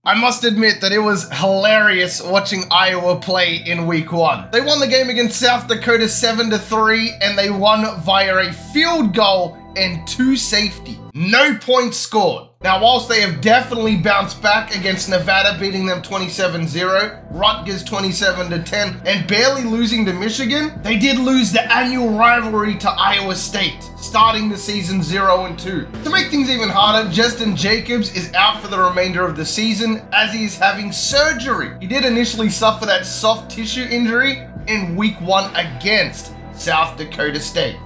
I must admit that it was hilarious watching Iowa play in week 1. They won the game against South Dakota 7-3, and they won via a field goal and 2 safety. No points scored. Now, whilst they have definitely bounced back against Nevada, beating them 27-0, Rutgers 27-10, and barely losing to Michigan, they did lose the annual rivalry to Iowa State, starting the season 0-2. To make things even harder, Justin Jacobs is out for the remainder of the season as he is having surgery. He did initially suffer that soft tissue injury in week 1 against South Dakota State.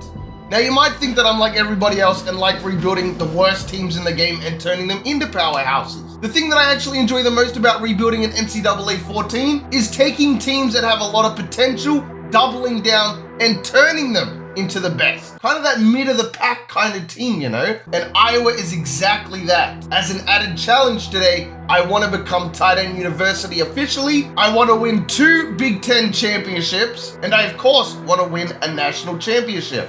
Now, you might think that I'm like everybody else and like rebuilding the worst teams in the game and turning them into powerhouses. The thing that I actually enjoy the most about rebuilding an NCAA 14 is taking teams that have a lot of potential, doubling down, and turning them into the best. Kind of that mid of the pack kind of team, you know? And Iowa is exactly that. As an added challenge today, I want to become Tight End University officially. I want to win 2 Big Ten championships, and I, of course, want to win a national championship.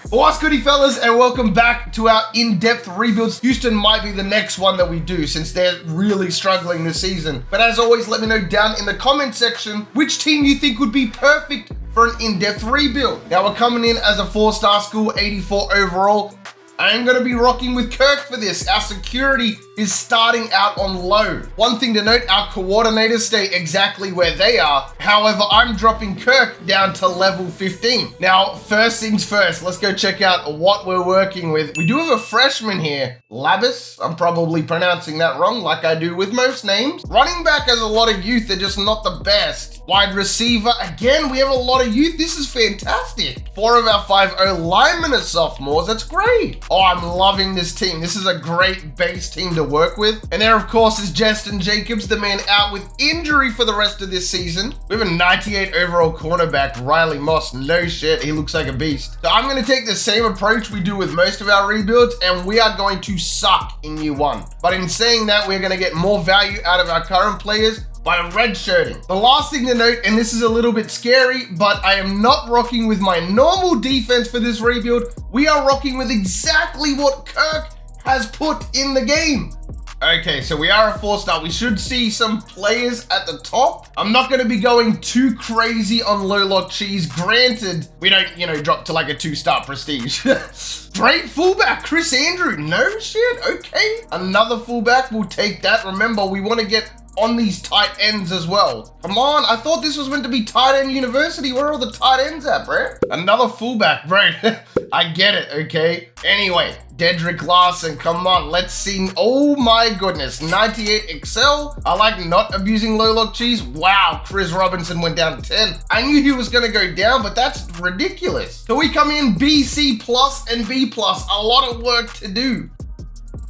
What's goody fellas, and welcome back to our in-depth rebuilds. Houston might be the next one that we do since they're really struggling this season. But as always, let me know down in the comment section which team you think would be perfect for an in-depth rebuild. Now, we're coming in as a 4-star school, 84 overall. I am going to be rocking with Kirk for this. Our security is starting out on low. One thing to note, our coordinators stay exactly where they are. However, I'm dropping Kirk down to level 15. Now, first things first, let's go check out what we're working with. We do have a freshman here, Labus. I'm probably pronouncing that wrong like I do with most names. Running back has a lot of youth, they're just not the best. Wide receiver, again, we have a lot of youth. This is fantastic. 4 of our 5 linemen are sophomores. That's great. Oh, I'm loving this team. This is a great base team to work with. And there, of course, is Justin Jacobs, the man out with injury for the rest of this season. We have a 98 overall quarterback, Riley Moss. No shit, he looks like a beast. So I'm going to take the same approach we do with most of our rebuilds, and we are going to suck in year 1. But in saying that, we're going to get more value out of our current players by redshirting. The last thing to note, and this is a little bit scary, but I am not rocking with my normal defense for this rebuild. We are rocking with exactly what Kirk has put in the game. Okay, so we are a 4-star. We should see some players at the top. I'm not going to be going too crazy on low lock cheese. Granted, we don't, drop to like a 2-star prestige. Great fullback, Chris Andrew. No shit, okay. Another fullback, we'll take that. Remember, we want to get on these tight ends as well. Come on, I thought this was meant to be Tight End University. Where are all the tight ends at, bro? Another fullback, bro. I get it, okay? Anyway, Dedrick Larson, come on, let's see. Oh my goodness, 98 Excel. I like not abusing low lock cheese. Wow, Chris Robinson went down to 10. I knew he was gonna go down, but that's ridiculous. So we come in B, C plus, and B plus. A lot of work to do.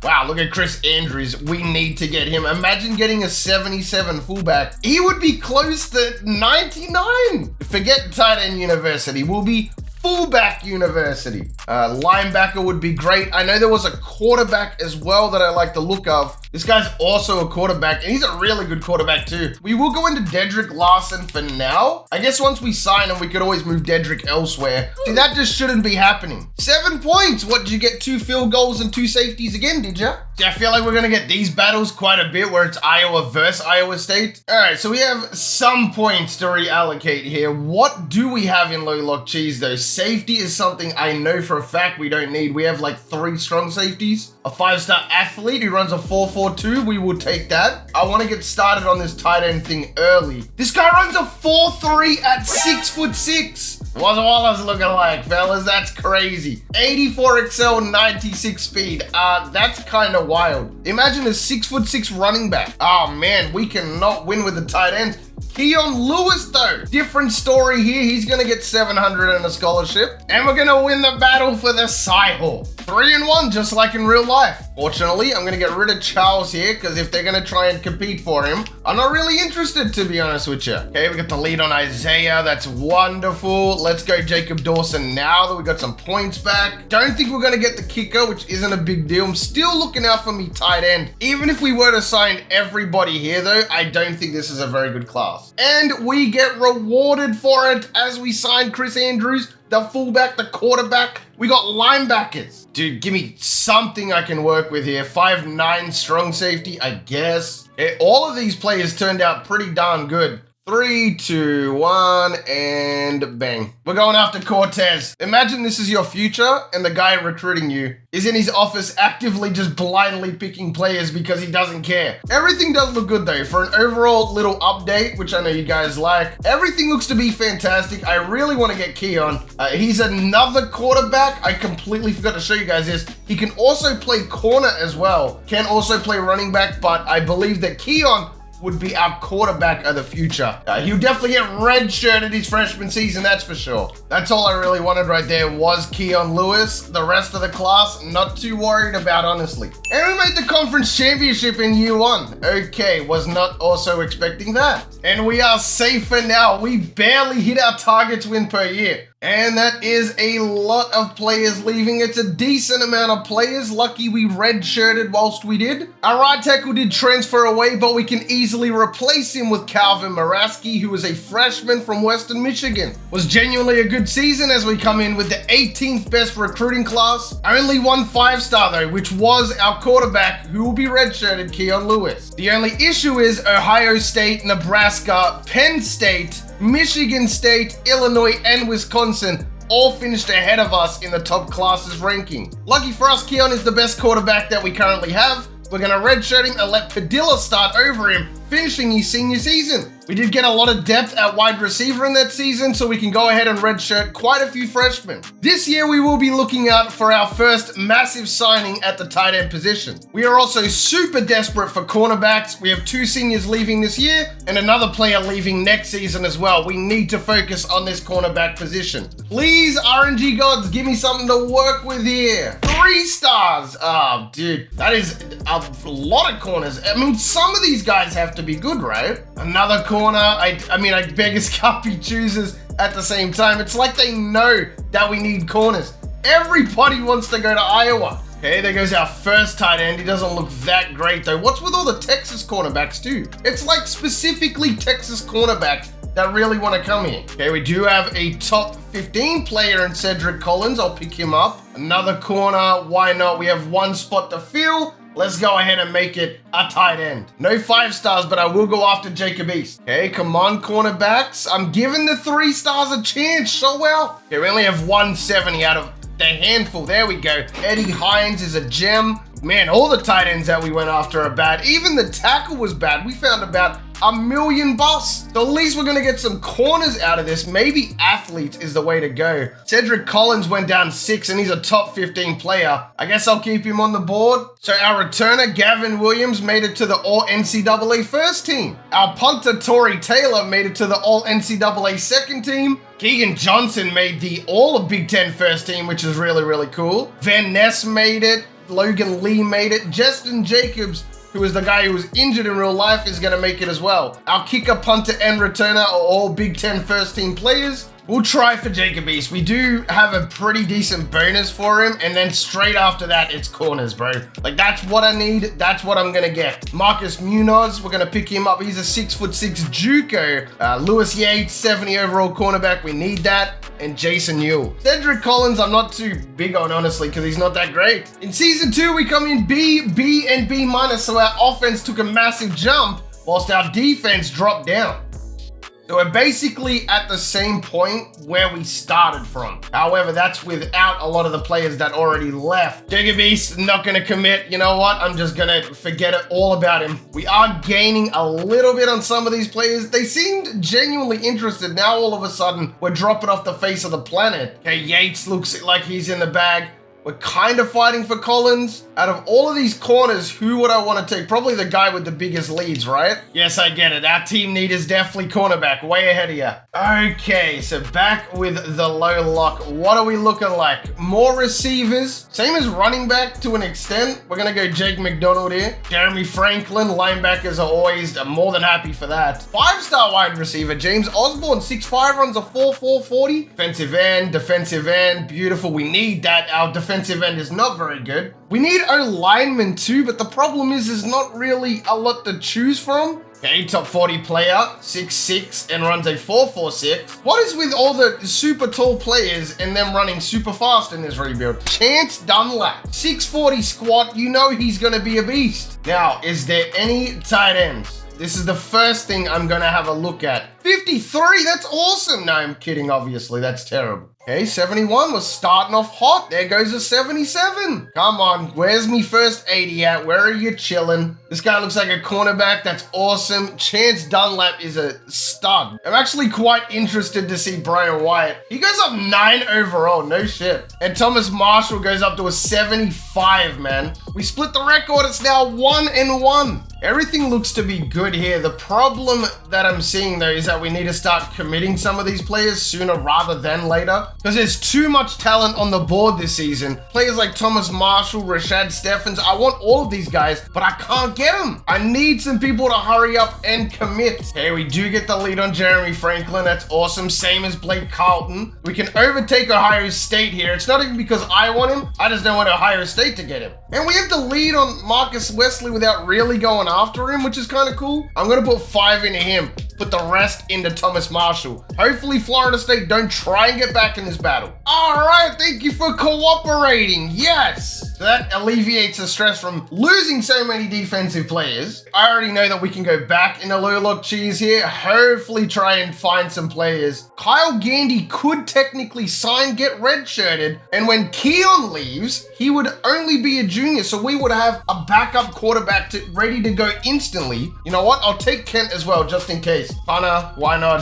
Wow, look at Chris Andrews. We need to get him. Imagine getting a 77 fullback. He would be close to 99. Forget Tight End University. We'll be fullback university. Linebacker would be great. I know there was a quarterback as well that I like the look of. This guy's also a quarterback, and he's a really good quarterback too. We will go into Dedrick Larson for now. I guess once we sign him, we could always move Dedrick elsewhere. See, that just shouldn't be happening. 7 points. What, did you get 2 field goals and 2 safeties again, did you? See, I feel like we're going to get these battles quite a bit where it's Iowa versus Iowa State. All right, so we have some points to reallocate here. What do we have in low lock cheese though? Safety is something I know for a fact we don't need. We have like 3 strong safeties. A 5-star athlete who runs a 4.42. We will take that. I want to get started on this tight end thing early. This guy runs a 4.3 at 6'6". What's Wallace looking like, fellas? That's crazy. 84 Excel, 96 speed. That's kind of wild. Imagine a 6'6" running back. Oh man, we cannot win with the tight ends. Keon Lewis though, different story here. He's gonna get 700 in a scholarship, and we're gonna win the battle for the Cy-Hawk. 3-1, just like in real life. Fortunately, I'm gonna get rid of Charles here, because if they're gonna try and compete for him, I'm not really interested, to be honest with you. Okay, we got the lead on Isaiah. That's wonderful. Let's go Jacob Dawson now that we got some points back. Don't think we're gonna get the kicker, which isn't a big deal. I'm still looking out for me tight end. Even if we were to sign everybody here though, I don't think this is a very good class. And we get rewarded for it as we sign Chris Andrews, the fullback, the quarterback. We got linebackers. Dude, give me something I can work with here. 5'9" strong safety, I guess. All of these players turned out pretty darn good. 3, 2, 1, and bang. We're going after Cortez. Imagine this is your future, and the guy recruiting you is in his office actively just blindly picking players because he doesn't care. Everything does look good though. For an overall little update, which I know you guys like, everything looks to be fantastic. I really want to get Keon. He's another quarterback. I completely forgot to show you guys this. He can also play corner as well. Can also play running back, but I believe that Keon would be our quarterback of the future. He'll definitely get redshirted his freshman season, that's for sure. That's all I really wanted right there was Keon Lewis. The rest of the class, not too worried about, honestly. And we made the conference championship in year 1. Okay, was not also expecting that. And we are safer now. We barely hit our targets win per year. And that is a lot of players leaving. It's a decent amount of players. Lucky we redshirted whilst we did. Our right tackle did transfer away, but we can easily replace him with Calvin Maraski, who is a freshman from Western Michigan. Was genuinely a good season as we come in with the 18th best recruiting class. Only one 5-star though, which was our quarterback, who will be redshirted, Keon Lewis. The only issue is Ohio State, Nebraska, Penn State, Michigan State, Illinois, and Wisconsin all finished ahead of us in the top classes ranking. Lucky for us, Keon is the best quarterback that we currently have. We're going to redshirt him and let Padilla start over him, finishing his senior season. We did get a lot of depth at wide receiver in that season, so we can go ahead and redshirt quite a few freshmen. This year, we will be looking out for our first massive signing at the tight end position. We are also super desperate for cornerbacks. We have 2 seniors leaving this year and another player leaving next season as well. We need to focus on this cornerback position. Please, RNG gods, give me something to work with here. 3 stars. Oh, dude, that is a lot of corners. I mean, some of these guys have to be good, right? Another corner. I mean, I beggars can't be choosers at the same time. It's like they know that we need corners. Everybody wants to go to Iowa. Okay, there goes our first tight end. He doesn't look that great though. What's with all the Texas cornerbacks too? It's like specifically Texas cornerbacks that really want to come here. Okay, we do have a top 15 player in Cedric Collins. I'll pick him up. Another corner, why not? We have 1 spot to fill. Let's go ahead and make it a tight end. No 5 stars, but I will go after Jacob East. Okay, come on, cornerbacks. I'm giving the 3 stars a chance so well. Okay, we only have 170 out of the handful. There we go. Eddie Hines is a gem. Man, all the tight ends that we went after are bad. Even the tackle was bad. We found about $1 million busts. So at least we're going to get some corners out of this. Maybe athletes is the way to go. Cedric Collins went down 6 and he's a top 15 player. I guess I'll keep him on the board. So our returner, Gavin Williams, made it to the All-NCAA first team. Our punter, Torrey Taylor, made it to the All-NCAA second team. Keegan Johnson made the All-Big Ten first team, which is really, really cool. Van Ness made it. Logan Lee made it. Justin Jacobs, who is the guy who was injured in real life, is going to make it as well. Our kicker, punter, and returner are all Big Ten first team players. We'll try for Jacob East. We do have a pretty decent bonus for him, and then straight after that, it's corners, bro. Like, that's what I need. That's what I'm going to get. Marcus Munoz, we're going to pick him up. He's a 6'6" JUCO. Lewis Yates, 70 overall cornerback. We need that. And Jason Newell. Cedric Collins, I'm not too big on, honestly, because he's not that great. In season 2, we come in B, B, and B-, so our offense took a massive jump, whilst our defense dropped down. So we're basically at the same point where we started from. However, that's without a lot of the players that already left. Jacob East, not going to commit. You know what? I'm just going to forget it all about him. We are gaining a little bit on some of these players. They seemed genuinely interested. Now, all of a sudden, we're dropping off the face of the planet. Okay, Yates looks like he's in the bag. We're kind of fighting for Collins. Out of all of these corners, who would I want to take? Probably the guy with the biggest leads, right? Yes, I get it. Our team need is definitely cornerback. Way ahead of you. Okay, so back with the low lock. What are we looking like? More receivers. Same as running back to an extent. We're going to go Jake McDonald here. Jeremy Franklin. Linebackers are always more than happy for that. 5-star wide receiver. James Osborne. 6'5", runs a 4.40. Defensive end. Beautiful. We need that. Our defensive defensive end is not very good. We need O-linemen too, but the problem is there's not really a lot to choose from. Okay, top 40 player, 6'6", and runs a 4.46. What is with all the super tall players and them running super fast in this rebuild? Chance Dunlap, 640 squat, you know he's gonna be a beast. Now, is there any tight ends? This is the first thing I'm gonna have a look at. 53, that's awesome. No, I'm kidding, obviously, that's terrible. Okay, 71 was starting off hot. There goes a 77. Come on, where's me first 80 at? Where are you chilling? This guy looks like a cornerback. That's awesome. Chance Dunlap is a stud. I'm actually quite interested to see Brian Wyatt. He goes up 9 overall, no shit. And Thomas Marshall goes up to a 75, man. We split the record. It's now 1-1. Everything looks to be good here. The problem that I'm seeing though is that we need to start committing some of these players sooner rather than later, because there's too much talent on the board this season. Players like Thomas Marshall, Rashad Steffens, I want all of these guys, but I can't get them. I need some people to hurry up and commit. Okay, we do get the lead on Jeremy Franklin. That's awesome. Same as Blake Carlton. We can overtake Ohio State here. It's not even because I want him. I just don't want Ohio State to get him. And we have the lead on Marcus Wesley without really going after him, which is kind of cool. I'm going to put 5 into him, put the rest into Thomas Marshall. Hopefully Florida State don't try and get back in this battle. All right, thank you for cooperating. Yes. So that alleviates the stress from losing so many defensive players. I already know that we can go back into low lock cheese here. Hopefully try and find some players. Kyle Gandy could technically sign, get redshirted, and when Keon leaves, he would only be a junior, so we would have a backup quarterback ready to go instantly. You know what? I'll take Kent as well, just in case. Connor, why not?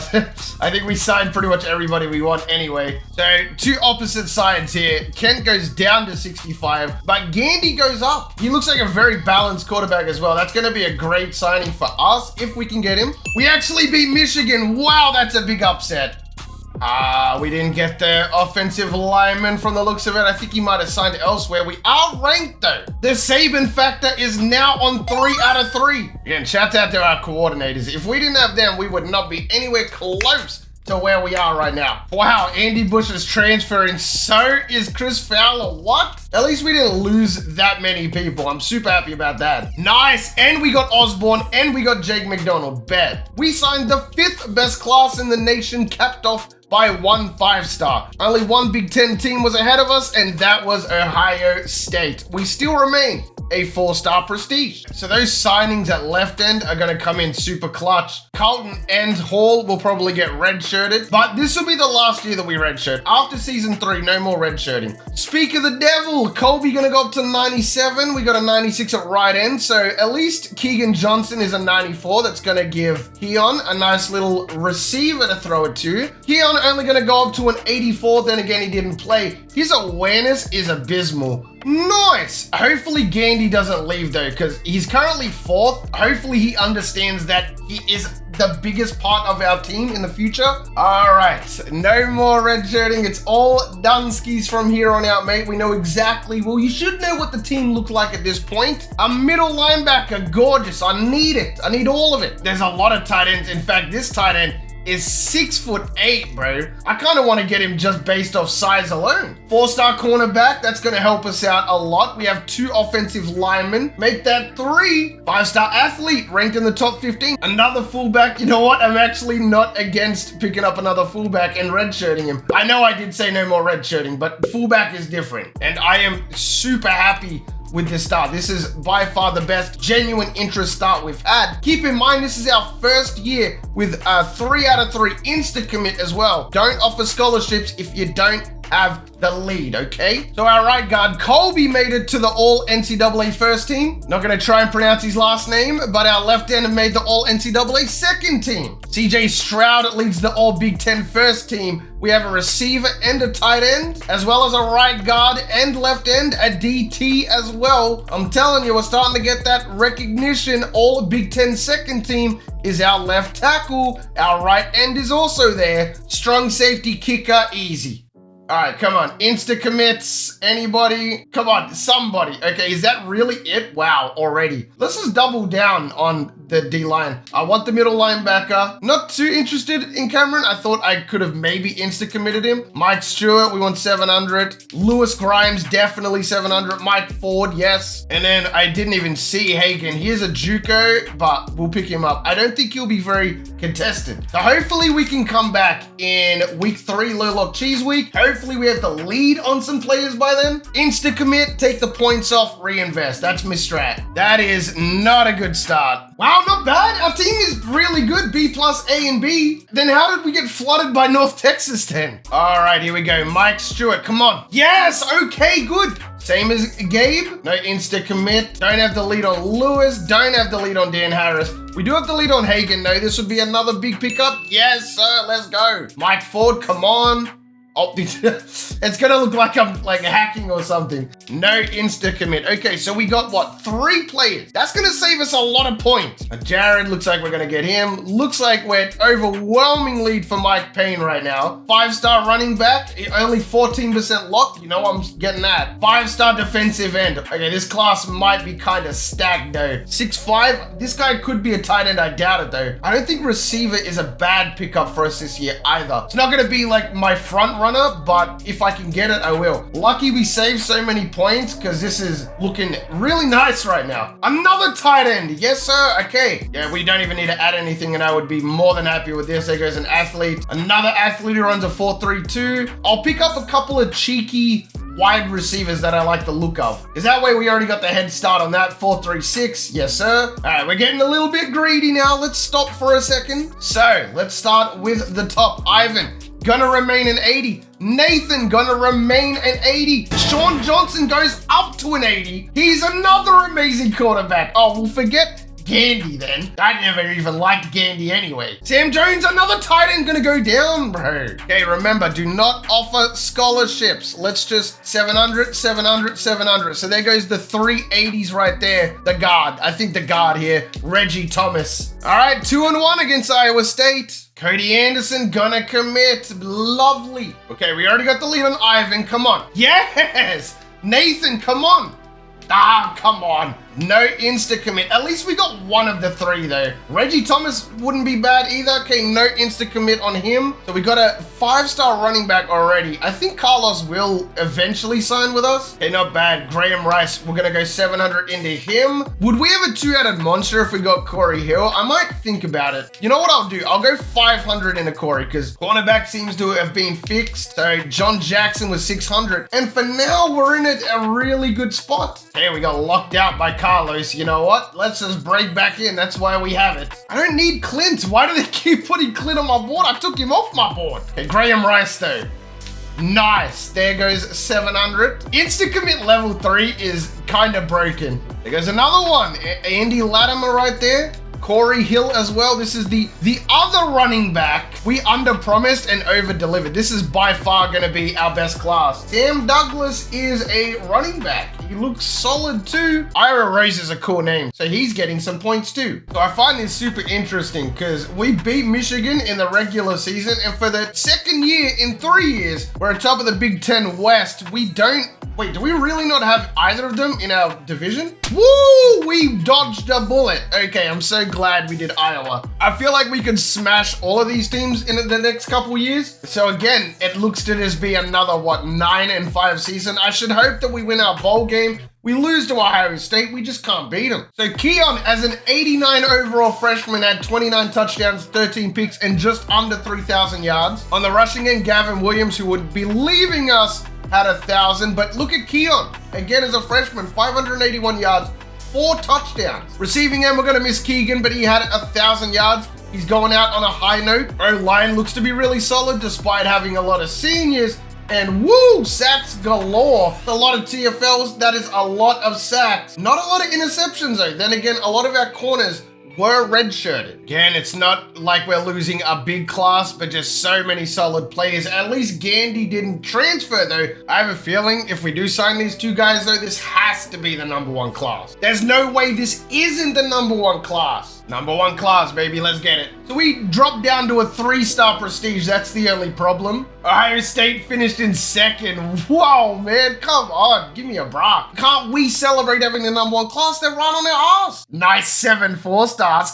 I think we signed pretty much everybody we want anyway. So, two opposite sides here. Kent goes down to 65, but Gandy goes up. He looks like a very balanced quarterback as well. That's going to be a great signing for us if we can get him. We actually beat Michigan. Wow, that's a big upset. We didn't get the offensive lineman from the looks of it. I think he might have signed elsewhere. We are ranked though. The Saban factor is now on 3 out of 3. Again, shout out to our coordinators. If we didn't have them, we would not be anywhere close to where we are right now. Wow, Andy Bush is transferring. So is Chris Fowler. What? At least we didn't lose that many people. I'm super happy about that. Nice. And we got Osborne and we got Jake McDonald. Bet. We signed the 5th best class in the nation, capped off by 1 5-star. Only one Big Ten team was ahead of us, and that was Ohio State. We still remain a 4-star prestige. So those signings at left end are going to come in super clutch. Carlton and Hall will probably get redshirted, but this will be the last year that we redshirt. After season 3, no more redshirting. Speak of the devil, Colby going to go up to 97. We got a 96 at right end, so at least Keegan Johnson is a 94. That's going to give Keon a nice little receiver to throw it to. Keon only going to go up to an 84. Then again, he didn't play. His awareness is abysmal. Nice. Hopefully Gandy doesn't leave though, because he's currently 4th. Hopefully he understands that he is the biggest part of our team in the future. All right, no more redshirting. It's all done skis from here on out, mate. We know exactly, well, you should know what the team looked like at this point. A middle linebacker, gorgeous. I need it. I need all of it. There's a lot of tight ends. In fact, this tight end is 6'8", bro. I kind of want to get him just based off size alone. 4-star cornerback, that's going to help us out a lot. We have 2 offensive linemen. Make that 3. 5-star athlete, ranked in the top 15. Another fullback. You know what? I'm actually not against picking up another fullback and redshirting him. I know I did say no more redshirting, but fullback is different. And I am super happy with this start. This is by far the best genuine interest start we've had. Keep in mind, this is our first year with a 3 out of 3 insta commit as well. Don't offer scholarships if you don't have the lead, okay? So our right guard, Colby, made it to the all NCAA first team. Not gonna try and pronounce his last name, but our left end made the all NCAA second team. CJ Stroud leads the all Big Ten first team. We have a receiver and a tight end, as well as a right guard and left end, a DT as well. I'm telling you, we're starting to get that recognition. All Big Ten second team is our left tackle. Our right end is also there. Strong safety, kicker, easy. All right, come on. Insta commits. Anybody? Come on, somebody. Okay, is that really it? Wow, already. Let's just double down on the D-line. I want the middle linebacker. Not too interested in Cameron. I thought I could have maybe insta-committed him. Mike Stewart, we want 700. Lewis Grimes, definitely 700. Mike Ford, yes. And then I didn't even see Hagen. Here's a JUCO, but we'll pick him up. I don't think he'll be very contested. So hopefully we can come back in week 3, low lock cheese week. Hopefully we have the lead on some players by then. Insta-commit, take the points off, reinvest. That's my strat. That is not a good start. Wow, not bad. Our team is really good. B plus A and B. Then how did we get flooded by North Texas then? All right, here we go. Mike Stewart, come on. Yes, okay, good. Same as Gabe. No insta commit. Don't have the lead on Lewis. Don't have the lead on Dan Harris. We do have the lead on Hagen, though. This would be another big pickup. Yes, sir. Let's go. Mike Ford, come on. Oh, it's gonna look like I'm like hacking or something. No insta commit. Okay, so we got what? 3 players. That's gonna save us a lot of points. Jared looks like we're gonna get him. Looks like we're overwhelming lead for Mike Payne right now. 5-star running back, only 14% locked. You know I'm getting that. 5-star defensive end. Okay, this class might be kind of stacked though. 6'5". This guy could be a tight end. I doubt it though. I don't think receiver is a bad pickup for us this year either. It's not gonna be like my front runner, but if I can get it, I will. Lucky we saved so many points because this is looking really nice right now. Another tight end. Yes, sir. Okay. Yeah, we don't even need to add anything and I would be more than happy with this. There goes an athlete. Another athlete who runs a 4.32. I'll pick up a couple of cheeky wide receivers that I like the look of. Because that way we already got the head start on that. 4.36. Yes, sir. All right, we're getting a little bit greedy now. Let's stop for a second. So let's start with the top. Ivan. Gonna remain an 80. Nathan gonna remain an 80. Sean Johnson goes up to an 80. He's another amazing quarterback. Oh, we'll forget Gandy then. I never even liked Gandy anyway. Sam Jones, another tight end, gonna go down, bro. Okay, remember, do not offer scholarships. Let's just 700, 700, 700. So there goes the 3 80s right there. The guard. I think the guard here, Reggie Thomas. All right, 2-1 against Iowa State. Cody Anderson gonna commit. Lovely. Okay, we already got the lead on Ivan. Come on. Yes! Nathan, come on. Ah, come on. No insta commit. At least we got one of the 3 though. Reggie Thomas wouldn't be bad either. Okay, no insta commit on him. So we got a 5-star running back already. I think Carlos will eventually sign with us. Okay, not bad. Graham Rice, we're gonna go 700 into him. Would we have a 2-headed monster if we got Corey Hill? I might think about it. You know what I'll do? I'll go 500 into Corey because cornerback seems to have been fixed. So John Jackson was 600. And for now, we're in a really good spot. Okay, we got locked out by Carlos. You know what? Let's just break back in. That's why we have it. I don't need Clint. Why do they keep putting Clint on my board? I took him off my board. Okay, Graham Rice though. Nice. There goes 700. Insta commit level 3 is kind of broken. There goes another one. Andy Latimer right there. Corey Hill as well. This is the other running back. We under-promised and over-delivered. This is by far going to be our best class. Sam Douglas is a running back. He looks solid too. Ira Rose is a cool name, so he's getting some points too. So I find this super interesting because we beat Michigan in the regular season, and for the second year in 3 years, we're on top of the Big Ten West. We don't... Wait, do we really not have either of them in our division? Woo! We dodged a bullet. Okay, I'm so glad we did Iowa. I feel like we could smash all of these teams in the next couple years. So again, it looks to just be another, what, 9-5 season. I should hope that we win our bowl game. We lose to Ohio State, we just can't beat them. So Keon, as an 89 overall freshman, had 29 touchdowns, 13 picks, and just under 3,000 yards. On the rushing end, Gavin Williams, who would be leaving us, had 1,000, but look at Keon. Again, as a freshman, 581 yards, 4 touchdowns. Receiving end, we're gonna miss Keegan, but he had 1,000 yards. He's going out on a high note. O-line looks to be really solid despite having a lot of seniors. And woo, sacks galore. A lot of TFLs, that is a lot of sacks. Not a lot of interceptions though. Then again, a lot of our corners were redshirted. Again, it's not like we're losing a big class, but just so many solid players. At least Gandy didn't transfer though. I have a feeling if we do sign these 2 guys though, this has to be the #1 class. There's no way this isn't the #1 class. Number 1 class, baby, let's get it. So we dropped down to a 3-star prestige, that's the only problem. Ohio State finished in 2nd. Whoa, man, come on, give me a break. Can't we celebrate having the number 1 class? They're right on their ass. Nice 7 4-stars.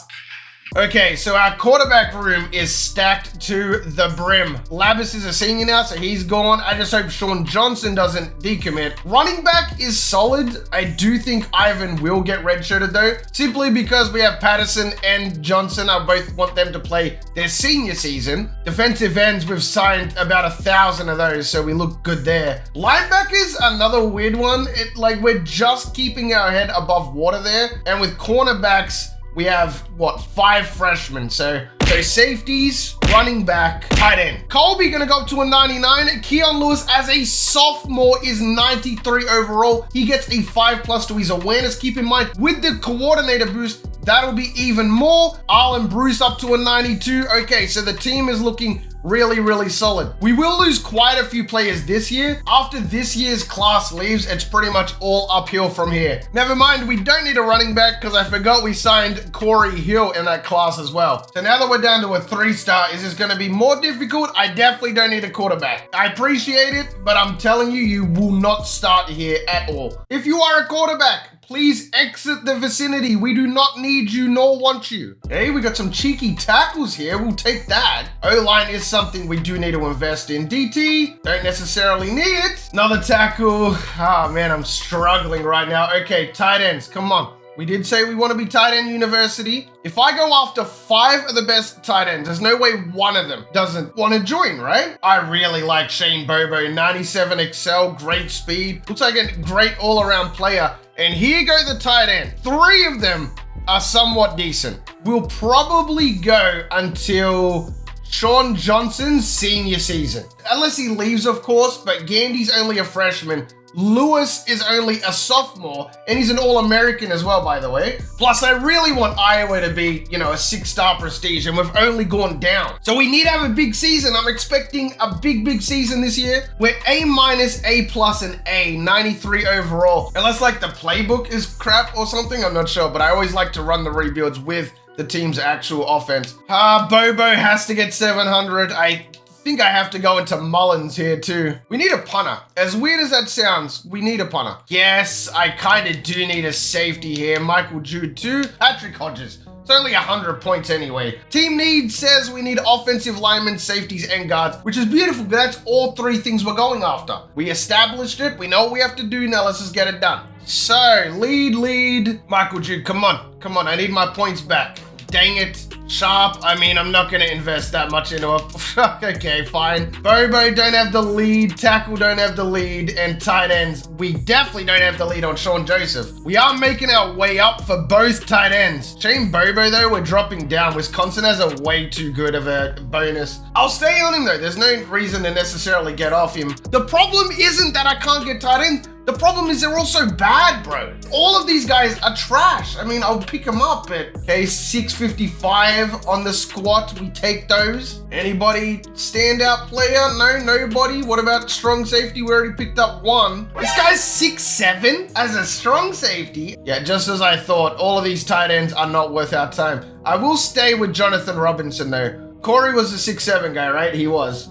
Okay, so our quarterback room is stacked to the brim. Labus is a senior now, so he's gone. I just hope Sean Johnson doesn't decommit. Running back is solid. I do think Ivan will get redshirted though, simply because we have Patterson and Johnson. I both want them to play their senior season. Defensive ends, we've signed about 1,000 of those, so we look good there. Linebackers, another weird one. We're just keeping our head above water there. And with cornerbacks, we have, what, 5 freshmen. So safeties, running back, tight end. Colby gonna go up to a 99. Keon Lewis as a sophomore is 93 overall. He gets a 5+ to his awareness. Keep in mind, with the coordinator boost, that'll be even more. Arlen Bruce up to a 92. Okay, so the team is looking really, really solid. We will lose quite a few players this year. After this year's class leaves, it's pretty much all uphill from here. Never mind, we don't need a running back because I forgot we signed Corey Hill in that class as well. So now that we're down to a 3-star, is this going to be more difficult? I definitely don't need a quarterback. I appreciate it, but I'm telling you, you will not start here at all. If you are a quarterback, please exit the vicinity. We do not need you nor want you. Hey, we got some cheeky tackles here. We'll take that. O-line is something we do need to invest in. DT, don't necessarily need it. Another tackle. Ah, man, I'm struggling right now. Okay, tight ends, come on. We did say we want to be tight end university. If I go after 5 of the best tight ends, there's no way one of them doesn't want to join, right? I really like Shane Bobo, 97 excel, great speed. Looks like a great all-around player. And here go the tight end. 3 of them are somewhat decent. We'll probably go until Sean Johnson's senior season. Unless he leaves, of course, but Gandy's only a freshman. Lewis is only a sophomore, and he's an All-American as well, by the way. Plus, I really want Iowa to be, a 6-star prestige, and we've only gone down. So we need to have a big season. I'm expecting a big season this year. We're A-, A+, and A, 93 overall. Unless, the playbook is crap or something, I'm not sure, but I always like to run the rebuilds with the team's actual offense. Bobo has to get 700. I think I have to go into Mullins here too. We need a punter. As weird as that sounds, we need a punter. Yes, I kind of do need a safety here. Michael Jude too. Patrick Hodges. It's only 100 points anyway. Team needs says we need offensive linemen, safeties, and guards, which is beautiful because that's all 3 things we're going after. We established it. We know what we have to do. Now let's just get it done. So, lead. Michael Jude, come on. I need my points back. Dang it. Sharp. I mean, I'm not going to invest that much into it. Okay, fine. Bobo don't have the lead. Tackle don't have the lead. And tight ends, we definitely don't have the lead on Sean Joseph. We are making our way up for both tight ends. Shane Bobo, though, we're dropping down. Wisconsin has a way too good of a bonus. I'll stay on him, though. There's no reason to necessarily get off him. The problem isn't that I can't get tight end. The problem is they're all so bad, bro. All of these guys are trash. I mean, I'll pick them up, but okay, 655 on the squat. We take those. Anybody standout player? No, nobody. What about strong safety? We already picked up 1. This guy's 6'7" as a strong safety. Yeah, just as I thought, all of these tight ends are not worth our time. I will stay with Jonathan Robinson though. Corey was the 6'7" guy, right? He was.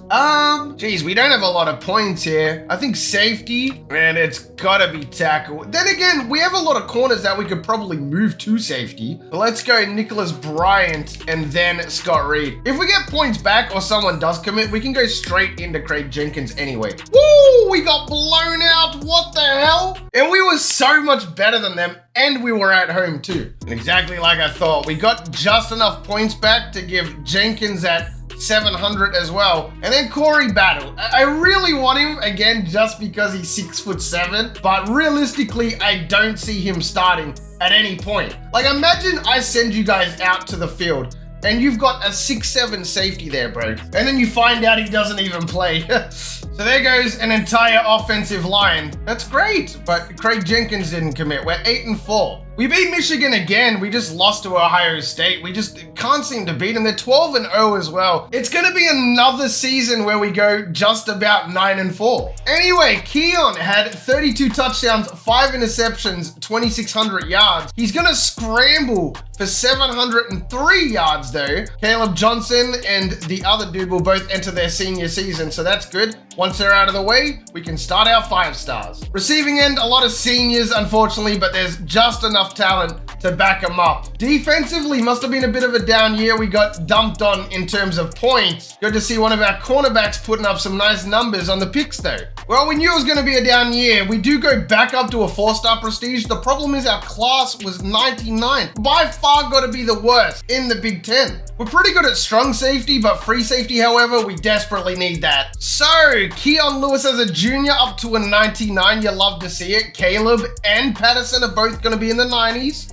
Geez, we don't have a lot of points here. I think safety, and it's gotta be tackle. Then again, we have a lot of corners that we could probably move to safety. But let's go Nicholas Bryant and then Scott Reed. If we get points back or someone does commit, we can go straight into Craig Jenkins anyway. Woo! We got blown out. What the hell? And we were so much better than them, and we were at home too. And exactly like I thought, we got just enough points back to give Jenkins at 700 as well. And then Corey Battle. I really want him again just because he's 6'7", but realistically, I don't see him starting at any point. Imagine I send you guys out to the field and you've got a 6'7" safety there, bro. And then you find out he doesn't even play. So there goes an entire offensive line. That's great, but Craig Jenkins didn't commit. We're 8-4. We beat Michigan again. We just lost to Ohio State. We just can't seem to beat them. They're 12-0 as well. It's going to be another season where we go just about 9-4. Anyway, Keon had 32 touchdowns, 5 interceptions, 2,600 yards. He's going to scramble for 703 yards though. Caleb Johnson and the other dude will both enter their senior season, so that's good. Once they're out of the way, we can start our 5 stars. Receiving end, a lot of seniors, unfortunately, but there's just enough talent to back them up. Defensively, must have been a bit of a down year. We got dumped on in terms of points. Good to see one of our cornerbacks putting up some nice numbers on the picks though. Well, we knew it was going to be a down year. We do go back up to a 4-star prestige. The problem is our class was 99. By far got to be the worst in the Big Ten. We're pretty good at strong safety, but free safety, however, we desperately need that. So, Keon Lewis as a junior up to a 99. You love to see it. Caleb and Patterson are both going to be in the 90s.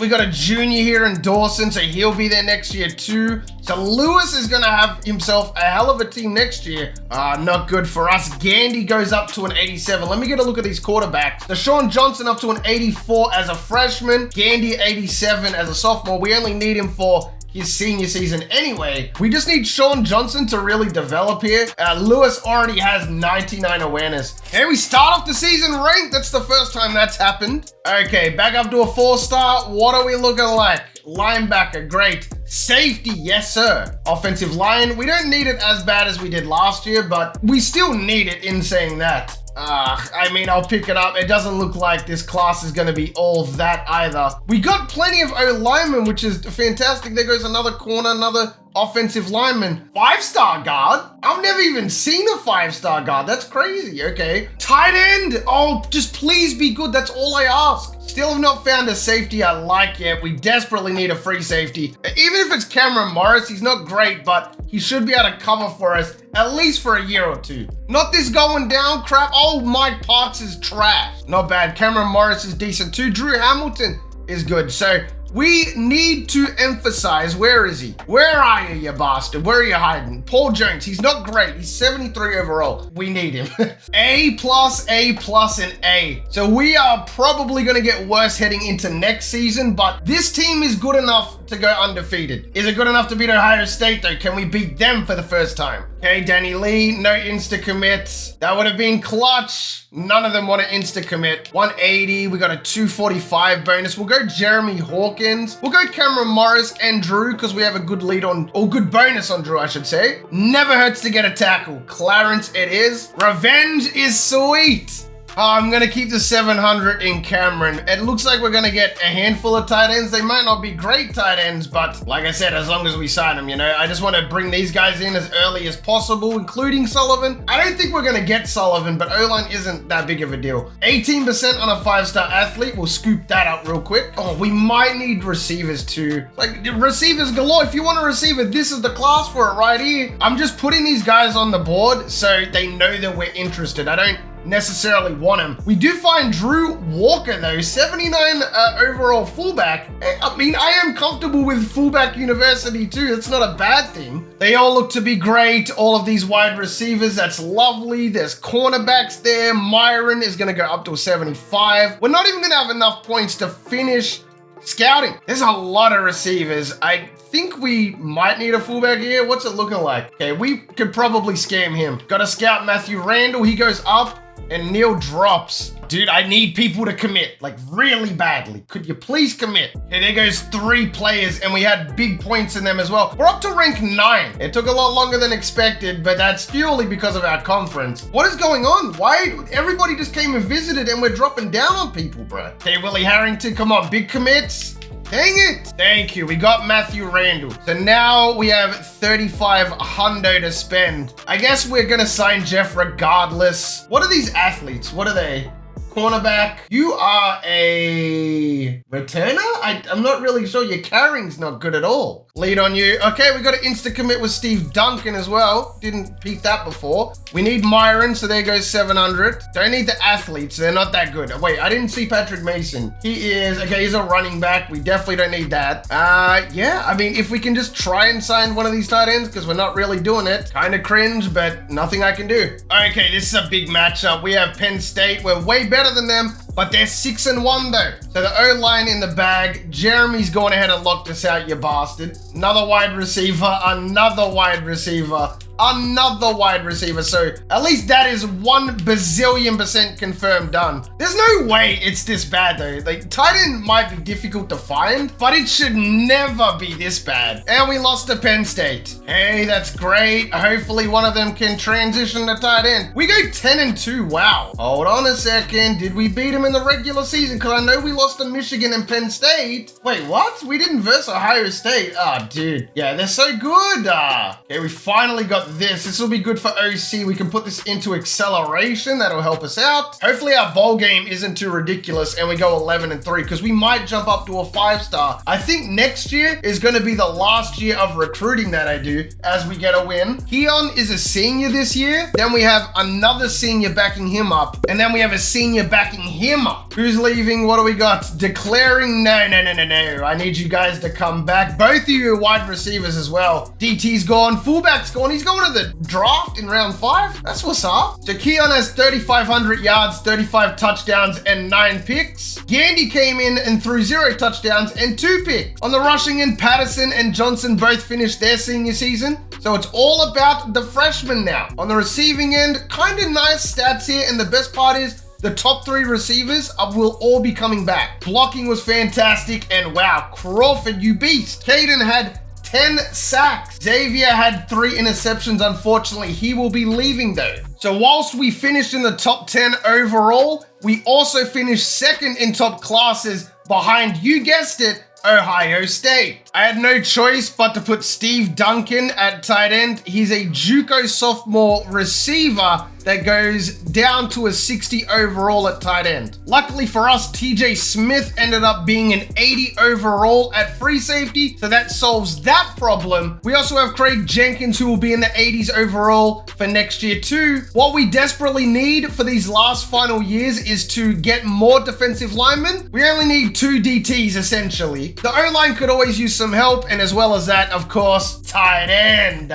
We got a junior here in Dawson, so he'll be there next year too. So Lewis is going to have himself a hell of a team next year. Not good for us. Gandy goes up to an 87. Let me get a look at these quarterbacks. Deshaun Johnson up to an 84 as a freshman. Gandy 87 as a sophomore. We only need him for his senior season anyway. We just need Sean Johnson to really develop here. Lewis already has 99 awareness. Hey, we start off the season ranked. That's the first time that's happened. Okay, back up to a 4-star. What are we looking like? Linebacker, great. Safety, yes sir. Offensive line, we don't need it as bad as we did last year, but we still need it in saying that. I mean, I'll pick it up. It doesn't look like this class is going to be all that either. We got plenty of O-linemen, which is fantastic. There goes another corner, another offensive lineman. 5-star guard? I've never even seen a 5-star guard. That's crazy. Okay. Tight end. Oh, just please be good. That's all I ask. Still have not found a safety I like yet. We desperately need a free safety. Even if it's Cameron Morris, he's not great, but he should be able to cover for us at least for a year or two. Not this going down crap. Oh, Mike Parks is trash. Not bad. Cameron Morris is decent too. Drew Hamilton is good. So we need to emphasize, where is he? Where are you, you bastard? Where are you hiding? Paul Jones, he's not great. He's 73 overall. We need him. A+, and A. So we are probably going to get worse heading into next season, but this team is good enough to go undefeated. Is it good enough to beat Ohio State though? Can we beat them for the first time? Okay, Danny Lee, no insta-commits. That would have been clutch. None of them want to insta-commit. 180, we got a 245 bonus. We'll go Jeremy Hawkins. We'll go Cameron Morris and Drew because we have a good lead on, or good bonus on Drew, I should say. Never hurts to get a tackle. Clarence it is. Revenge is sweet. I'm going to keep the 700 in Cameron. It looks like we're going to get a handful of tight ends. They might not be great tight ends, but like I said, as long as we sign them, you know, I just want to bring these guys in as early as possible, including Sullivan. I don't think we're going to get Sullivan, but O-line isn't that big of a deal. 18% on a 5-star athlete. We'll scoop that up real quick. Oh, we might need receivers too. Like, receivers galore. If you want a receiver, this is the class for it right here. I'm just putting these guys on the board so they know that we're interested. I don't necessarily want him. We do find Drew Walker though, 79 overall fullback. I mean, I am comfortable with fullback university too. That's not a bad thing. They all look to be great. All of these wide receivers, that's lovely. There's cornerbacks there. Myron is going to go up to a 75. We're not even going to have enough points to finish scouting. There's a lot of receivers. I think we might need a fullback here. What's it looking like? Okay, we could probably scam him. Got to scout Matthew Randall. He goes up. And Neil drops. Dude, I need people to commit, like really badly. Could you please commit? Okay, there goes 3 players, and we had big points in them as well. We're up to rank 9. It took a lot longer than expected, but that's purely because of our conference. What is going on? Why? Everybody just came and visited, and we're dropping down on people, bro. Okay, Willie Harrington, come on, big commits. Dang it. Thank you. We got Matthew Randall. So now we have 35 hundo to spend. I guess we're going to sign Jeff regardless. What are these athletes? What are they? Cornerback. You are a returner? I'm not really sure. Your carrying's not good at all. Lead on you. Okay, we got an insta-commit with Steve Duncan as well. Didn't peep that before. We need Myron, so there goes 700. Don't need the athletes. They're not that good. Wait, I didn't see Patrick Mason. He is, okay, he's a running back. We definitely don't need that. Yeah, I mean, if we can just try and sign one of these tight ends, because we're not really doing it. Kind of cringe, but nothing I can do. Okay, this is a big matchup. We have Penn State. We're way better than them, but they're 6-1 though. So the O-line in the bag. Jeremy's gone ahead and locked us out, you bastard. Another wide receiver, another wide receiver, another wide receiver. So at least that is 1 bazillion% confirmed done. There's no way it's this bad though. Like, tight end might be difficult to find, but it should never be this bad. And we lost to Penn State. Hey, that's great. Hopefully one of them can transition to tight end. We go 10-2. Wow. Hold on a second. Did we beat them in the regular season? Because I know we lost to Michigan and Penn State. Wait, what? We didn't verse Ohio State. Oh, dude. Yeah, they're so good. Okay, we finally got this. This will be good for OC. We can put this into acceleration. That'll help us out. Hopefully our bowl game isn't too ridiculous and we go 11-3 because we might jump up to a 5-star. I think next year is going to be the last year of recruiting that I do as we get a win. Keon is a senior this year. Then we have another senior backing him up. And then we have a senior backing him up. Who's leaving? What do we got? Declaring? No. I need you guys to come back. Both of you are wide receivers as well. DT's gone. Fullback's gone. He's going to the draft in round 5. That's what's up. So Keon has 3,500 yards, 35 touchdowns, and 9 picks. Gandy came in and threw 0 touchdowns and 2 picks. On the rushing end, Patterson and Johnson both finished their senior season. So it's all about the freshmen now. On the receiving end, kind of nice stats here. And the best part is the top 3 receivers will all be coming back. Blocking was fantastic. And wow, Crawford, you beast. Caden had 10 sacks. Xavier had 3 interceptions. Unfortunately, he will be leaving though. So whilst we finished in the top 10 overall, we also finished 2nd in top classes behind, you guessed it, Ohio State. I had no choice but to put Steve Duncan at tight end. He's a JUCO sophomore receiver that goes down to a 60 overall at tight end. Luckily for us, TJ Smith ended up being an 80 overall at free safety, so that solves that problem. We also have Craig Jenkins, who will be in the 80s overall for next year too. What we desperately need for these last final years is to get more defensive linemen. We only need 2 DTs essentially. The O-line could always use some help, and as well as that, of course, tight end.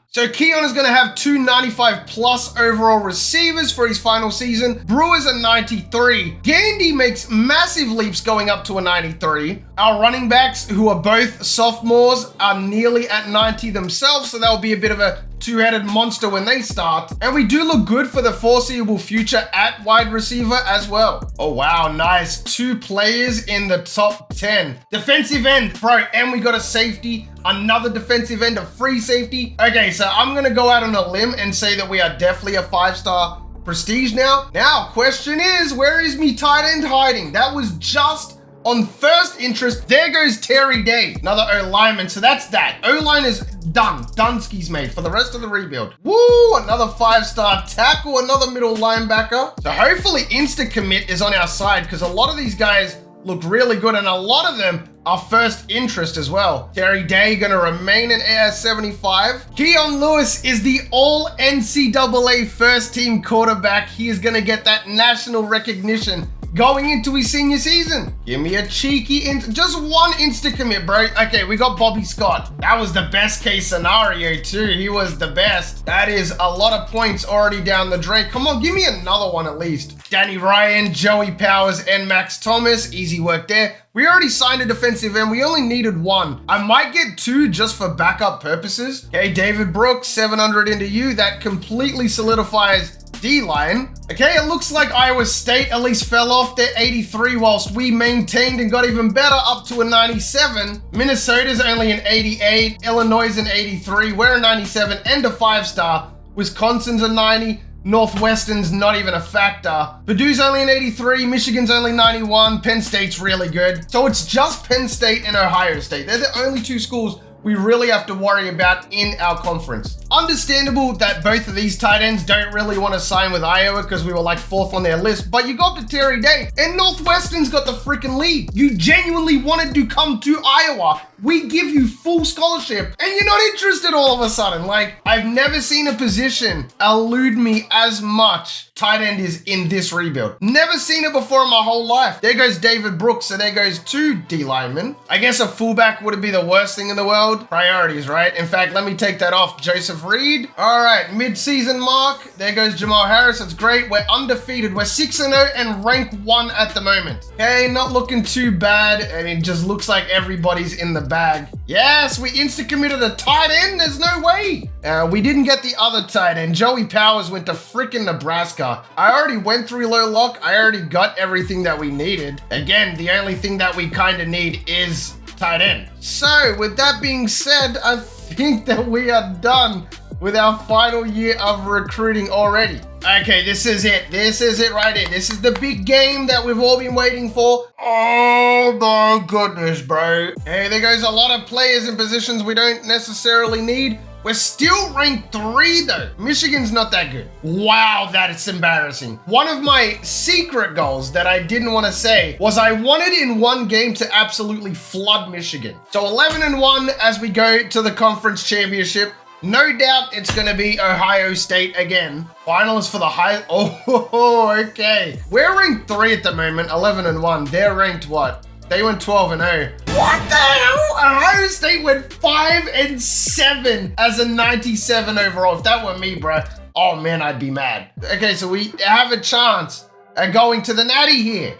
So Keon is going to have 2 95+ overall receivers for his final season. Brewer's a 93. Gandy makes massive leaps going up to a 93. Our running backs, who are both sophomores, are nearly at 90 themselves, so that'll be a bit of a 2-headed monster when they start. And we do look good for the foreseeable future at wide receiver as well. Oh wow, nice. 2 players in the top 10. Defensive end, bro, and we got a safety. Another defensive end, a free safety. Okay, so I'm gonna go out on a limb and say that we are definitely a 5-star prestige now. Now, question is, where is me tight end hiding? That was just on first interest. There goes Terry Day, another O-lineman. So that's that. O-line is done. Dunsky's made for the rest of the rebuild. Woo, another 5-star tackle, another middle linebacker. So hopefully insta-commit is on our side because a lot of these guys look really good and a lot of them are first interest as well. Terry Day gonna remain in Air 75. Keon Lewis is the all NCAA first team quarterback. He is gonna get that national recognition going into his senior season. Give me a cheeky, just 1 insta commit, bro. Okay, we got Bobby Scott. That was the best case scenario too. He was the best. That is a lot of points already down the drain. Come on, give me another one at least. Danny Ryan, Joey Powers, and Max Thomas. Easy work there. We already signed a defensive end. We only needed 1. I might get 2 just for backup purposes. Okay, David Brooks, 700 into you. That completely solidifies D-line. Okay, it looks like Iowa State at least fell off their 83 whilst we maintained and got even better up to a 97. Minnesota's only an 88. Illinois is an 83. We're a 97 and a 5-star. Wisconsin's a 90. Northwestern's not even a factor. Purdue's only an 83, Michigan's only 91, Penn State's really good. So it's just Penn State and Ohio State. They're the only 2 schools we really have to worry about in our conference. Understandable that both of these tight ends don't really want to sign with Iowa because we were like 4th on their list, but you got to Terry Day and Northwestern's got the freaking lead. You genuinely wanted to come to Iowa. We give you full scholarship and you're not interested all of a sudden. Like, I've never seen a position elude me as much. Tight end is in this rebuild. Never seen it before in my whole life. There goes David Brooks, so there goes 2 D linemen. I guess a fullback wouldn't be the worst thing in the world. Priorities, right? In fact, let me take that off. Joseph Reed. All right, mid-season mark. There goes Jamal Harris. That's great. We're undefeated. We're 6-0 and rank 1 at the moment. Okay, not looking too bad. I mean, it just looks like everybody's in the bag. Yes, we insta-committed a tight end. There's no way. We didn't get the other tight end. Joey Powers went to freaking Nebraska. I already went through low lock. I already got everything that we needed. Again, the only thing that we kind of need is tight end. So with that being said, I think that we are done with our final year of recruiting already. Okay, this is it. This is it right here. This is the big game that we've all been waiting for. Oh my goodness, bro. Hey, there goes a lot of players in positions we don't necessarily need. We're still ranked 3 though. Michigan's not that good. Wow, that is embarrassing. One of my secret goals that I didn't want to say was I wanted in one game to absolutely flood Michigan. So 11-1 as we go to the conference championship. No doubt it's going to be Ohio State again. Finals for the high... Oh, okay. We're ranked 3 at the moment, 11-1. They're ranked what? They went 12-0. What the hell? Ohio State went 5-7 as a 97 overall. If that were me, bro, oh man, I'd be mad. Okay, so we have a chance at going to the Natty here.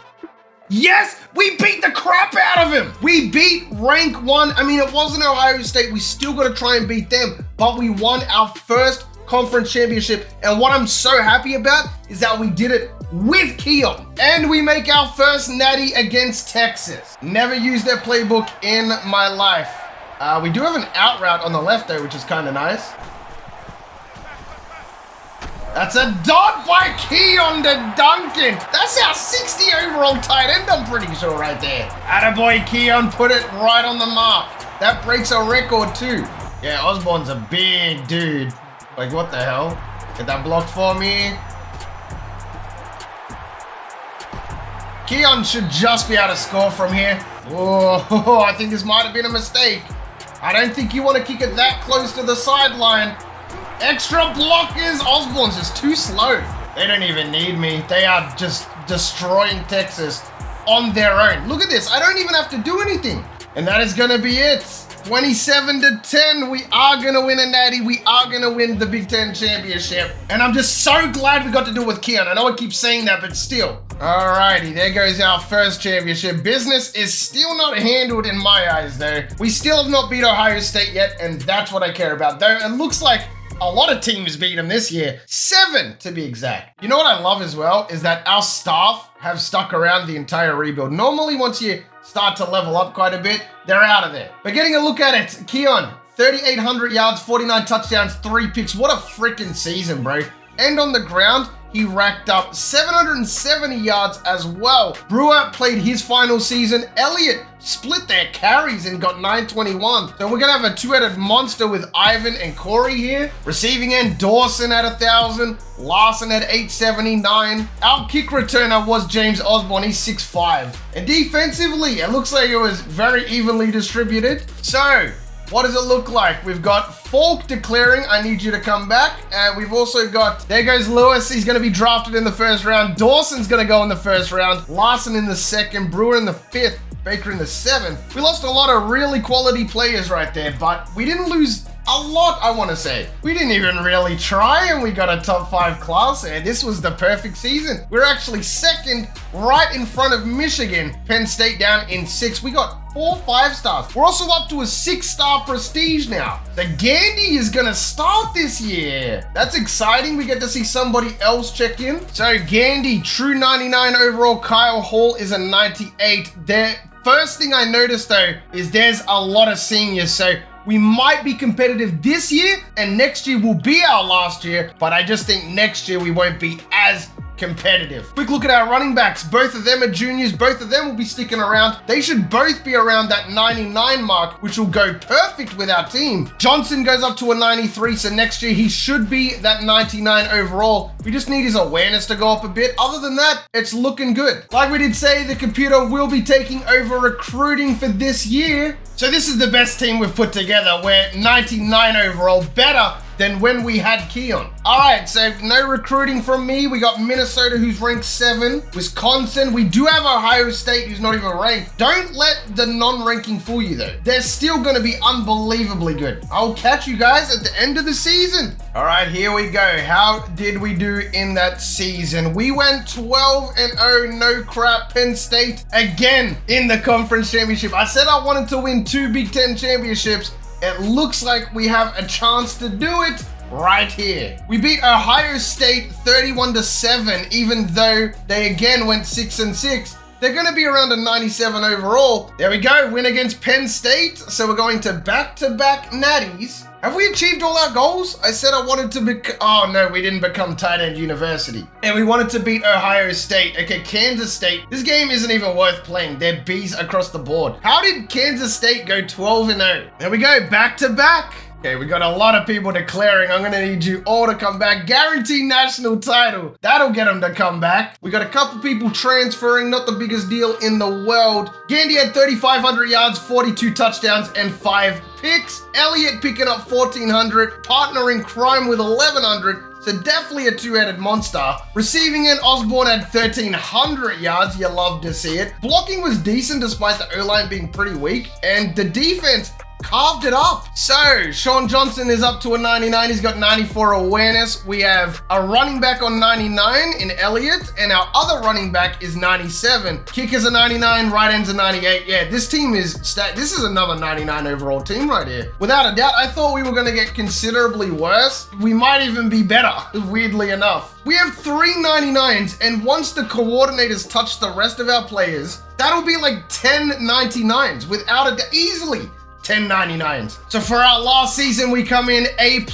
Yes, we beat the crap out of him. We beat rank 1. I mean, it wasn't Ohio State. We still got to try and beat them, but we won our first conference championship. And what I'm so happy about is that we did it with Keon. And we make our first Natty against Texas. Never used their playbook in my life. We do have an out route on the left though, which is kind of nice. That's a dot by Keon to Duncan. That's our 60 overall tight end, I'm pretty sure right there. Attaboy Keon, put it right on the mark. That breaks a record too. Yeah, Osborne's a big dude. Like, what the hell? Get that blocked for me. Keon should just be able to score from here. Oh, I think this might have been a mistake. I don't think you want to kick it that close to the sideline. Extra blockers. Osborne's just too slow. They don't even need me. They are just destroying Texas on their own. Look at this. I don't even have to do anything. And that is going to be it. 27-10. We are going to win a Natty. We are going to win the Big Ten Championship. And I'm just so glad we got to do it with Keon. I know I keep saying that, but still. Alrighty, there goes our first championship. Business is still not handled in my eyes, though. We still have not beat Ohio State yet, and that's what I care about, though. It looks like a lot of teams beat them this year. 7, to be exact. You know what I love as well is that our staff have stuck around the entire rebuild. Normally, once you start to level up quite a bit, they're out of there. But getting a look at it, Keon, 3,800 yards, 49 touchdowns, 3 picks. What a freaking season, bro. And on the ground, he racked up 770 yards as well. Brewer played his final season. Elliott split their carries and got 921. So we're gonna have a 2-headed monster with Ivan and Corey here. Receiving end, Dawson at 1,000. Larson at 879. Our kick returner was James Osborne. He's 6'5". And defensively, it looks like it was very evenly distributed. So what does it look like? We've got Fork declaring, I need you to come back. And we've also got, there goes Lewis. He's going to be drafted in the first round. Dawson's going to go in the first round. Larson in the second. Brewer in the 5th. Baker in the 7th. We lost a lot of really quality players right there, but we didn't lose a lot, I want to say. We didn't even really try, and we got a top 5 class, and this was the perfect season. We're actually second, right in front of Michigan. Penn State down in 6. We got 4 5-stars. We're also up to a 6-star prestige now. The Gandy is gonna start this year. That's exciting. We get to see somebody else check in. So Gandy, true 99 overall. Kyle Hall is a 98. The first thing I noticed though is there's a lot of seniors, so we might be competitive this year, and next year will be our last year, but I just think next year we won't be as competitive. Quick look at our running backs. Both of them are juniors. Both of them will be sticking around. They should both be around that 99 mark, which will go perfect with our team. Johnson goes up to a 93, so next year he should be that 99 overall. We just need his awareness to go up a bit. Other than that, it's looking good. Like we did say, the computer will be taking over recruiting for this year. So this is the best team we've put together. We're 99 overall, better than when we had Keon. All right, so no recruiting from me. We got Minnesota, who's ranked 7. Wisconsin. We do have Ohio State, who's not even ranked. Don't let the non-ranking fool you, though. They're still going to be unbelievably good. I'll catch you guys at the end of the season. All right, here we go. How did we do in that season? We went 12-0, no crap. Penn State again in the conference championship. I said I wanted to win 2 Big Ten championships. It looks like we have a chance to do it right here. We beat Ohio State 31-7, even though they again went 6-6. They're going to be around a 97 overall. There we go, win against Penn State. So we're going to back-to-back natties. Have we achieved all our goals? I said I wanted to oh no, we didn't become tight end university. And we wanted to beat Ohio State. Okay, Kansas State. This game isn't even worth playing. They're B's across the board. How did Kansas State go 12-0? There we go, back to back. Okay, we got a lot of people declaring. I'm going to need you all to come back. Guaranteed national title. That'll get them to come back. We got a couple people transferring. Not the biggest deal in the world. Gandy had 3,500 yards, 42 touchdowns, and 5 picks. Elliott picking up 1,400. Partner in crime with 1,100. So definitely a two-headed monster. Receiving in, Osborne had 1,300 yards. You love to see it. Blocking was decent despite the O-line being pretty weak. And the defense carved it up. So Sean Johnson is up to a 99. He's got 94 awareness. We have a running back on 99 in Elliott, and our other running back is 97. Kicker's a 99, right end's a 98. Yeah, this team is this is another 99 overall team right here. Without a doubt, I thought we were going to get considerably worse. We might even be better, weirdly enough. We have 3 99s, and once the coordinators touch the rest of our players, that'll be like 10 99s without a doubt, easily. 10 99s. So for our last season, we come in A+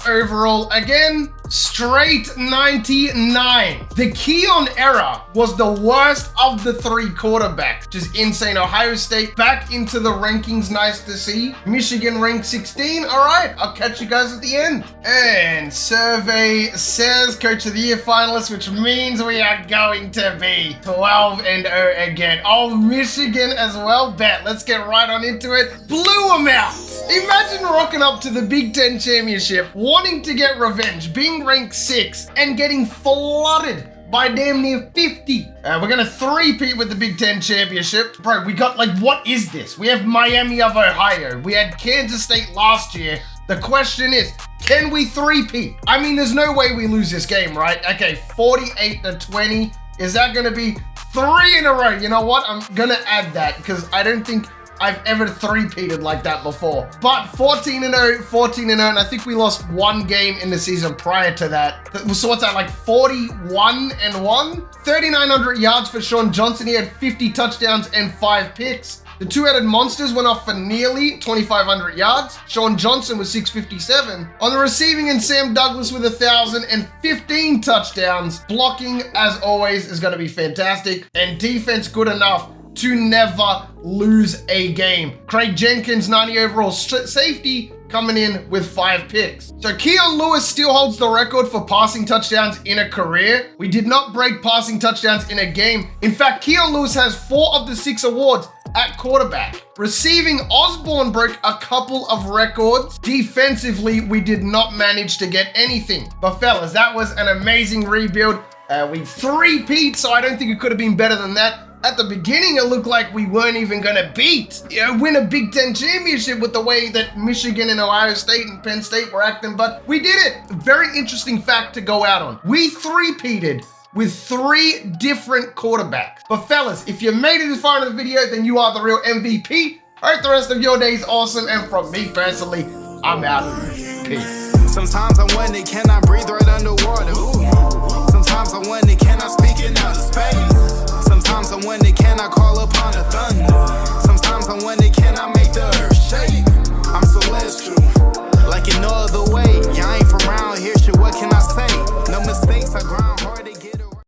overall again. Straight 99. The Keon era was the worst of the 3 quarterbacks, which is insane. Ohio State back into the rankings, nice to see. Michigan ranked 16. All right, I'll catch you guys at the end. And survey says Coach of the Year finalists, which means we are going to be 12-0 again. Oh, Michigan as well. Bet. Let's get right on into it. Blew them out. Imagine rocking up to the Big Ten championship, wanting to get revenge, being ranked 6, and getting flooded by damn near 50. We're gonna 3-peat with the Big Ten championship. Bro, we got, like, what is this? We have Miami of Ohio. We had Kansas State last year. The question is, can we 3-peat? I mean, there's no way we lose this game, right? Okay, 48-20. Is that gonna be 3 in a row? You know what? I'm gonna add that because I don't think I've ever 3-peated like that before. But 14-0, 14-0, and I think we lost 1 game in the season prior to that. So what's that, like 41-1? 3,900 yards for Sean Johnson. He had 50 touchdowns and 5 picks. The two-headed monsters went off for nearly 2,500 yards. Sean Johnson was 657. On the receiving end, Sam Douglas with 1,015 touchdowns. Blocking, as always, is going to be fantastic. And defense good enough to never lose a game. Craig Jenkins, 90 overall safety, coming in with 5 picks. So Keon Lewis still holds the record for passing touchdowns in a career. We did not break passing touchdowns in a game. In fact, Keon Lewis has 4 of the 6 awards at quarterback. Receiving, Osborne broke a couple of records. Defensively, we did not manage to get anything. But fellas, that was an amazing rebuild. We 3-peat, so I don't think it could have been better than that. At the beginning, it looked like we weren't even going to win a Big Ten championship with the way that Michigan and Ohio State and Penn State were acting, but we did it. Very interesting fact to go out on. We 3-peated with 3 different quarterbacks. But fellas, if you made it this far in the video, then you are the real MVP. I hope the rest of your day is awesome, and from me personally, I'm out. Peace. Sometimes I wonder, can I breathe right underwater? Sometimes I wonder, can I speak in outer space? Sometimes I wonder, can I call upon the thunder? Sometimes I wonder, can I make the earth shake? I'm celestial, like in no other